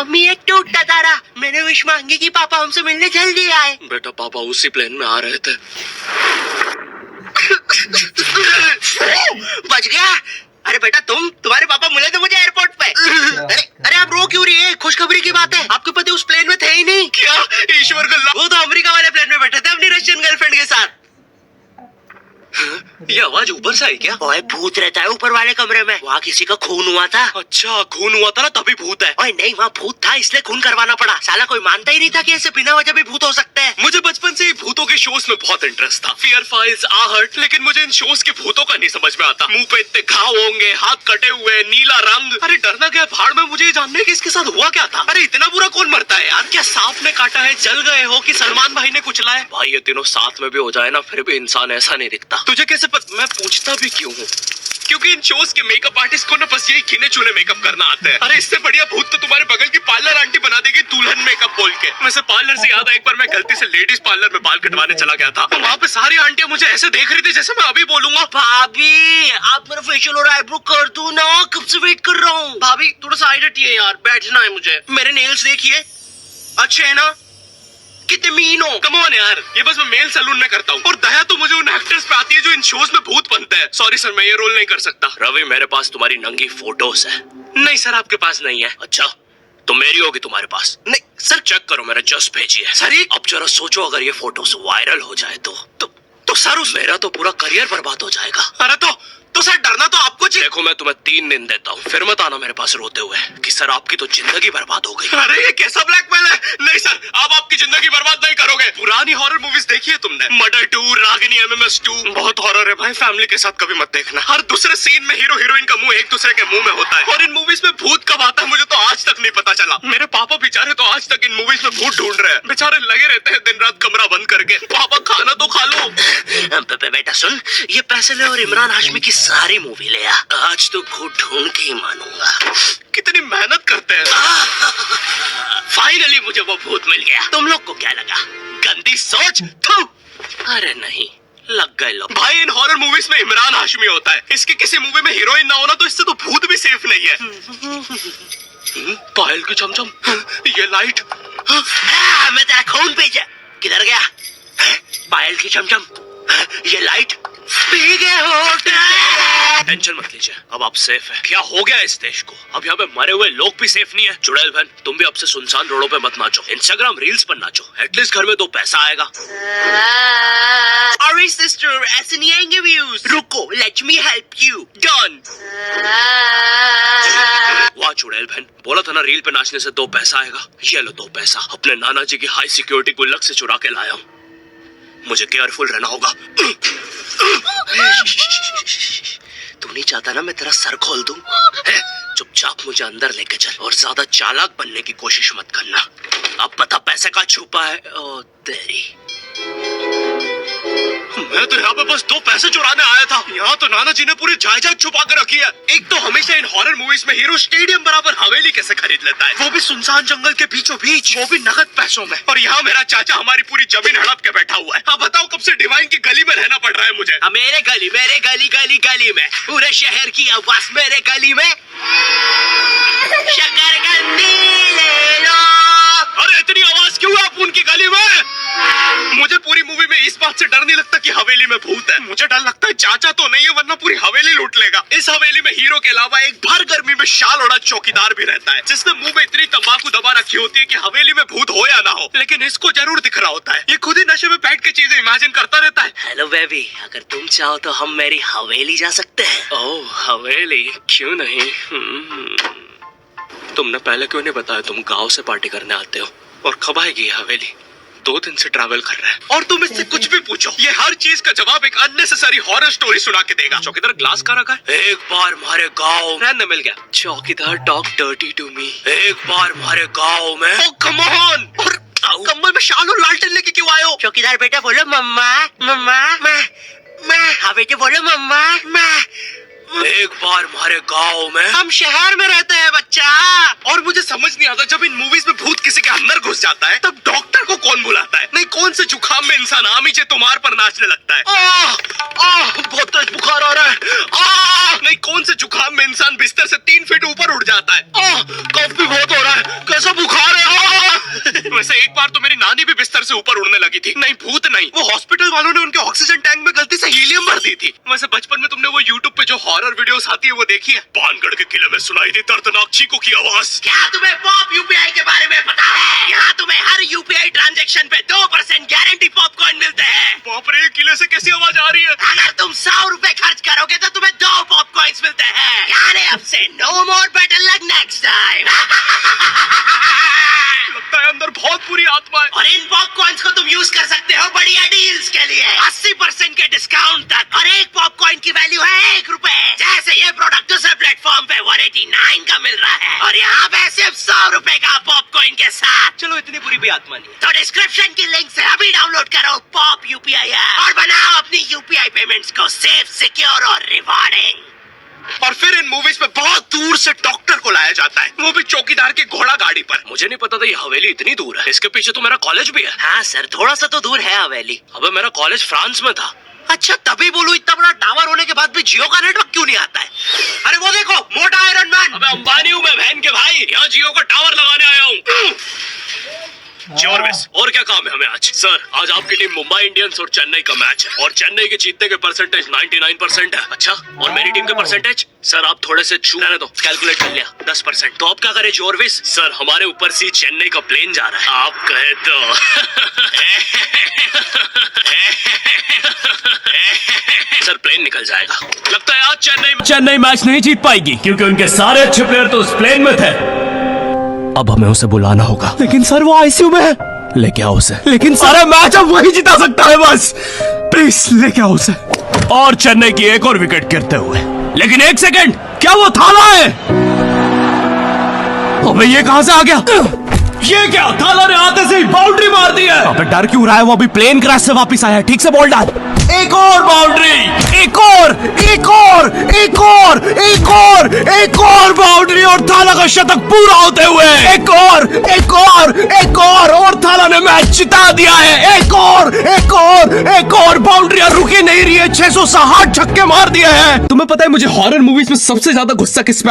Mummy एक टूटता तारा, मैंने विश मांगी कि पापा हमसे मिलने जल्दी आए। बेटा पापा उसी प्लेन में आ रहे थे। बच गया। अरे बेटा तुम्हारे पापा मिले थे मुझे एयरपोर्ट पे। अरे आप रो क्यों रही है? खुशखबरी की बात है, आपके पति उस प्लेन में थे ही नहीं। क्या ईश्वर को वो तो अमेरिका वाले प्लेन में बैठे थे अपनी रशियन गर्लफ्रेंड के साथ। ये आवाज ऊपर से आई क्या? ओए भूत रहता है ऊपर वाले कमरे में, वहाँ किसी का खून हुआ था। अच्छा खून हुआ था ना तभी भूत है। ओए नहीं, वहाँ भूत था इसलिए खून करवाना पड़ा। साला कोई मानता ही नहीं था कि ऐसे बिना वजह भी भूत हो सकते हैं। मुझे बचपन से ही भूतों के शोज में बहुत इंटरेस्ट था, फियर फाइल्स, आहट, लेकिन मुझे इन शोज के भूतों का नहीं समझ में आता। मुंह पे इतने घाव होंगे, हाथ कटे हुए, नीला रंग। अरे डरना क्या भाड़ में, मुझे ये जानने की इसके साथ हुआ क्या था। अरे इतना बुरा कौन मरता है यार? क्या सांप ने काटा है, जल गए हो कि सलमान भाई ने कुचला है? भाई ये तीनों साथ में भी हो जाए ना फिर भी इंसान ऐसा नहीं दिखता। तुझे कैसे मैं पूछता भी क्यों हूँ? क्योंकि इन शोज के मेकअप आर्टिस्ट को ना बस यही गिने चुने मेकअप करना आता है। अरे इससे बढ़िया भूत तो तुम्हारे बगल की पार्लर आंटी बना देगी दुल्हन मेकअप बोल के। वैसे पार्लर से याद है, एक बार मैं गलती से लेडीज पार्लर में बाल कटवाने चला गया था, वहाँ पे सारी आंटियां मुझे ऐसे देख रही थी जैसे मैं अभी बोलूंगा भाभी आप मेरा फेशियल और आईब्रो कर दो ना, कब से वेट कर रहा हूँ। भाभी थोड़ा सा साइड हटिए यार, बैठना है मुझे। मेरे नेल्स देखिए, अच्छे है ना? कितने मीन हो। कम ऑन यार, ये बस मैं मेल सैलून में करता हूँ। और दया तो मुझे उन एक्टर्स पे आती है जो इन शोज में भूत बनते हैं। सॉरी सर, मैं ये रोल नहीं कर सकता। रवि मेरे पास तुम्हारी नंगी फोटोज है। नहीं सर आपके पास नहीं है। अच्छा तो मेरी होगी तुम्हारे पास? नहीं सर, चेक करो, मेरा जस्ट भेजी है। सर अब जरा सोचो, अगर ये फोटोज वायरल हो जाए तो सर मेरा तो पूरा करियर बर्बाद हो जाएगा। अरे तो सर डरना तो आपको चाहिए। देखो मैं तुम्हें 3 दिन देता हूँ, फिर मत आना मेरे पास रोते हुए कि सर आपकी तो जिंदगी बर्बाद हो गई। अरे ये कैसा ब्लैकमेल है? नहीं सर, आप आपकी जिंदगी बर्बाद नहीं करोगे। पुरानी हॉरर मूवीज देखी है तुमने? मर्डर 2, रागिनी, MMS 2, बहुत हॉरर है भाई, फैमिली के साथ कभी मत देखना। हर दूसरे सीन में हीरो हीरोइन का मुंह एक दूसरे के मुंह में होता है। और इन मूवीज में भूत कब आता है मुझे तो आज तक नहीं पता चला। मेरे पापा बेचारे तो आज तक इन मूवीज में भूत ढूंढ रहे हैं, बेचारे लगे रहते हैं दिन रात कमरा बंद करके। पापा खाना तो खा लो। बेटा सुन, ये पैसे ले और इमरान हाशमी की सारी मूवी ले आ। आज तो भूत ढूंढ के ही मानूंगा। कितनी मेहनत करते हैं। फाइनली मुझे वो भूत मिल गया। तुम लोग को क्या लगा? गंदी सोच। अरे नहीं, लग गए लोग। भाई इन हॉरर मूवीज में इमरान हाशमी होता है, इसकी किसी मूवी में हीरोइन ना होना तो इससे तो भूत भी सेफ नहीं है। पायल की चमचम, ये लाइट। मैं तेरा खून भेजा। किधर गया? पायल की चमचम, ये लाइट पी गए हो। टेंशन मत लीजिए, अब आप सेफ है। क्या हो गया इस देश को? अब यहाँ पे मरे हुए लोग भी सेफ नहीं है। चुड़ैल बहन तुम भी अब से सुनसान रोडों पे मत नाचो, इंस्टाग्राम रील्स पर नाचो, एटलीस्ट घर में 2 पैसा आएगा। अरे सिस्टर, ऐसे नहीं आएंगे व्यूज। रुको, let me help you. Done. वाह चुड़ैल बहन, बोला था ना रील पे नाचने से 2 पैसा आएगा। ये लो 2 पैसा, अपने नाना जी की हाई सिक्योरिटी गुल्लक से चुरा के लाया हूँ। मुझे केयरफुल रहना होगा। तू नहीं चाहता ना मैं तेरा सर खोल दूं? चुपचाप मुझे अंदर लेके चल और ज्यादा चालाक बनने की कोशिश मत करना। अब पता पैसे का छुपा है। ओ तेरी, मैं तो यहाँ पे बस 2 पैसे चुराने आया था। यहाँ तो नाना जी ने पूरी जायदाद छुपा कर रखी है। एक तो हमेशा इन हॉरर मूवीज में हीरो स्टेडियम बराबर हवेली कैसे खरीद लेता है, वो भी सुनसान जंगल के बीचों बीच, वो भी नगद पैसों में। और यहाँ मेरा चाचा हमारी पूरी जमीन हड़प के बैठा हुआ है। अब बताओ कब से डिवाइन की गली में रहना पड़ रहा है मुझे। मेरे गली में पूरे शहर की आवाज मेरे गली में। शकरकंदी ले लो। अरे इतनी आवाज क्यों है आप उनकी गली में? मुझे पूरी मूवी में इस बात से डर नहीं लगता कि हवेली में भूत है। मुझे डर लगता है चाचा तो नहीं है वरना पूरी हवेली लूट लेगा। इस हवेली में हीरो के अलावा एक भर गर्मी में शाल ओढ़ा चौकीदार भी रहता है, जिसने मुंह में इतनी तंबाकू दबा रखी होती है कि हवेली में भूत हो या ना हो, लेकिन इसको जरूर दिख रहा होता है। ये खुद ही नशे में बैठ के चीजें इमेजिन करता रहता है। हेलो बेबी, अगर तुम चाहो तो हम मेरी हवेली जा सकते हैं। ओह हवेली, क्यों नहीं? तुमने पहले क्यों नहीं बताया तुम गांव से पार्टी करने आते हो? और कब आएगी ये हवेली? 2 दिन से ट्रैवल कर रहे हैं और तुम इससे कुछ भी पूछो, ये हर चीज का जवाब एक अननेसेसरी हॉरर स्टोरी सुना के देगा। चौकीदार ग्लास कहाँ रखा है? एक बार हमारे गाँव रहने मिल गया। चौकीदार टॉक डर्टी टू मी। एक बार हमारे गाँव में। ओह कम ऑन, और कम्बल में शाल और लालटेन लेके क्यों आए हो? चौकीदार बेटा बोलो मम्मा मम्मा। मैं हाँ बेटे बोलो मम्मा। मैं एक बार हमारे गांव में। हम शहर में रहते हैं बच्चा। और मुझे समझ नहीं आता, जब इन मूवीज में भूत किसी के अंदर घुस जाता है तब डॉक्टर को कौन बुलाता है? नहीं कौन से जुकाम में इंसान आमीचे तुम्हार पर नाचने लगता है? बहुत तेज बुखार आ रहा है। नहीं कौन से जुकाम में इंसान बिस्तर से 3 फीट ऊपर उड़ जाता है? कफ भी बहुत हो रहा है। कैसा बुखार है। वैसे एक बार तो मेरी नानी भी बिस्तर से ऊपर उड़ने लगी थी। नहीं भूत नहीं, वो हॉस्पिटल वालों ने उनके ऑक्सीजन टैंक में गलती से हीलियम भर दी थी। वैसे बचपन में तुमने वो यूट्यूब पे जो हॉरर वीडियोस आती है वो देखी है? पानगढ़ के किले में सुनाई दी दर्दनाक चीखों की आवाज। क्या तुम्हें पॉप यूपीआई के बारे में पता है? यहाँ तुम्हें हर यूपीआई ट्रांजैक्शन पे 2% गारंटी पॉपकॉर्न मिलते हैं। बाप रे, किले से कैसी आवाज आ रही है? अगर तुम 100 रुपए खर्च करोगे तो तुम्हें 2 पॉपकॉर्न्स मिलते हैं। यानी अब से no more better luck next time. लगता है अंदर बहुत बुरी आत्मा है। और इन पॉपकॉर्न्स को तुम यूज कर सकते हो बढ़िया डील्स के लिए 80% के डिस्काउंट तक। और एक पॉपकॉर्न की वैल्यू है 1 रुपए। जैसे ये प्रोडक्ट दूसरे प्लेटफॉर्म पे 189 का मिल रहा है और यहाँ पे सिर्फ 100 रुपए का पॉपकॉर्न के साथ। चलो इतनी बुरी भी आत्मा नहीं है। तो डिस्क्रिप्शन की लिंक से अभी डाउनलोड करो पॉप यूपीआई ऐप और बनाओ अपनी यूपीआई पेमेंट्स को सेफ, सिक्योर और रिवॉर्डिंग। और फिर इन मूवीज में बहुत दूर से डॉक्टर को लाया जाता है, वो भी चौकीदार की घोड़ा गाड़ी पर। मुझे नहीं पता था ये हवेली इतनी दूर है। इसके पीछे तो मेरा कॉलेज भी है। हाँ सर, थोड़ा सा तो दूर है हवेली। अबे मेरा कॉलेज फ्रांस में था। अच्छा, तभी बोलूं इतना बड़ा टावर होने के बाद भी जियो का नेटवर्क क्यों नहीं आता है? अरे वो देखो, मोटा आयरन मैन। अबे अंबानी हूँ मैं बहन के भाई, यहाँ जियो का टावर लगाने आया हूँ। जॉर्विस, और क्या काम है हमें आज? सर, आज आपकी टीम मुंबई इंडियंस और चेन्नई का मैच है और चेन्नई के जीतने के परसेंटेज 99% है। अच्छा, और मेरी टीम के परसेंटेज? सर आप थोड़े से छू रहने दो, कैलकुलेट कर लिया 10%। तो अब क्या करे जॉर्विस? सर हमारे ऊपर से चेन्नई का प्लेन जा रहा है। आप कहे तो सर प्लेन निकल जाएगा। लगता है आज चेन्नई मैच नहीं जीत पाएगी क्योंकि उनके सारे अच्छे प्लेयर तो उस प्लेन में थे। अब हमें उसे बुलाना होगा। लेकिन सर वो आईसीयू में है। लेके आओ उसे। लेकिन सारा मैच अब वही जिता सकता है बस। प्लीज लेके आओ उसे। और चेन्नई की एक और विकेट गिरते हुए। लेकिन एक सेकंड, क्या वो थाला है? अबे ये कहां से आ गया? ये क्या, थाला ने आते से ही बाउंड्री मार दी है। अबे डर क्यों रहा है? वो अभी प्लेन क्रैश से वापस आया है। ठीक से बॉल डाल। एक और बाउंड्री, एक और बाउंड्री और थाला का शतक पूरा होते हुए एक और थाला ने मैच जिता दिया है। एक और बाउंड्री रुकी नहीं रही है। 660 छक्के मार दिए हैं। तुम्हें पता है मुझे हॉरर मूवीज में सबसे ज्यादा गुस्सा किस पे